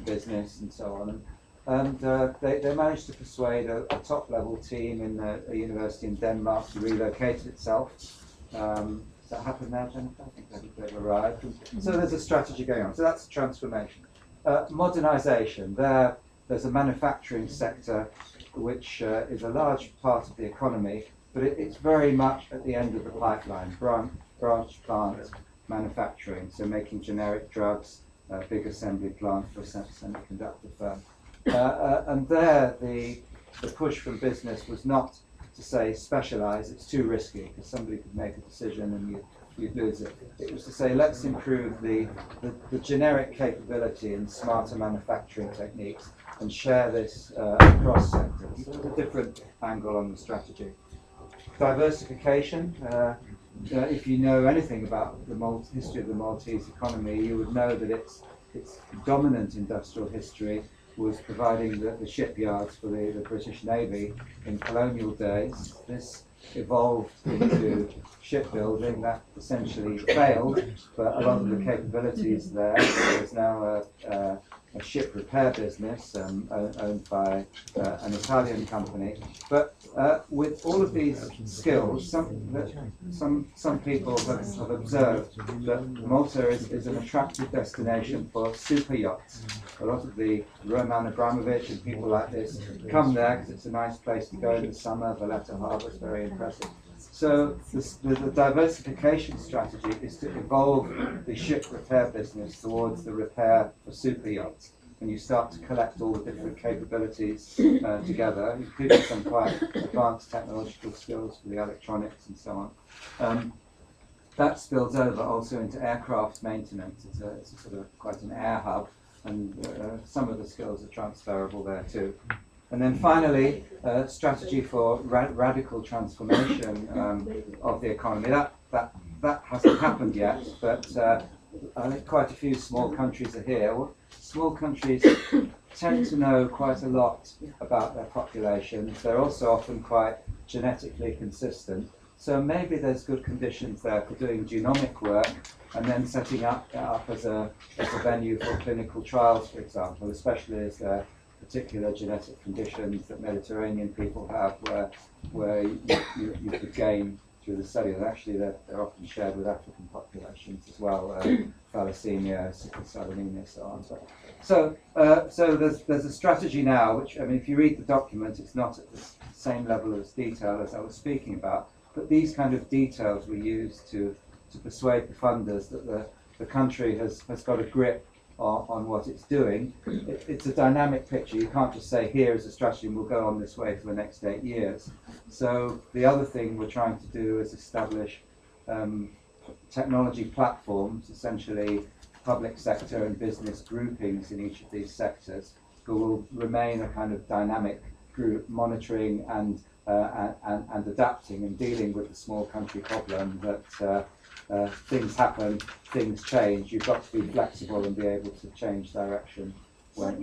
business and so on. And they managed to persuade a top-level team in a university in Denmark to relocate itself. Does that happen now, Jennifer? I think they've arrived. So there's a strategy going on. So that's transformation. Modernisation. There's a manufacturing sector which is a large part of the economy, but it's very much at the end of the pipeline, branch plant manufacturing, so making generic drugs, big assembly plant for a semiconductor firm. And there, the push from business was not to say specialise, it's too risky, because somebody could make a decision and you'd lose it. It was to say, let's improve the generic capability and smarter manufacturing techniques and share this across sectors. So a different angle on the strategy. Diversification. If you know anything about the history of the Maltese economy, you would know that its dominant industrial history was providing the shipyards for the British Navy in colonial days. This evolved into shipbuilding that essentially failed, but a lot of the capabilities there's now a ship repair business owned by an Italian company. But with all of these skills, some people have observed that Malta is an attractive destination for super yachts. A lot of the Roman Abramovich and people like this come there because it's a nice place to go in the summer. Valletta Harbour is very impressive. So the diversification strategy is to evolve the ship repair business towards the repair for super yachts. And you start to collect all the different capabilities together, including some quite advanced technological skills for the electronics and so on. That spills over also into aircraft maintenance. It's a sort of quite an air hub, and some of the skills are transferable there too. And then finally, strategy for radical transformation of the economy. That hasn't happened yet, but I think quite a few small countries are here. Small countries tend to know quite a lot about their populations. They're also often quite genetically consistent. So maybe there's good conditions there for doing genomic work and then setting up as a venue for clinical trials, for example, especially as there are particular genetic conditions that Mediterranean people have where you could gain through the study. And actually they're often shared with African populations as well, thalassemia, sickle cell anemia, so on. So there's a strategy now, which, I mean, if you read the document, it's not at the same level of detail as I was speaking about, but these kind of details were used to persuade the funders that the country has got a grip on what it's doing. It's a dynamic picture. You can't just say, here is a strategy and we'll go on this way for the next 8 years. So the other thing we're trying to do is establish technology platforms, essentially public sector and business groupings in each of these sectors, who will remain a kind of dynamic group monitoring and adapting and dealing with the small country problem that things happen, things change. You've got to be flexible and be able to change direction when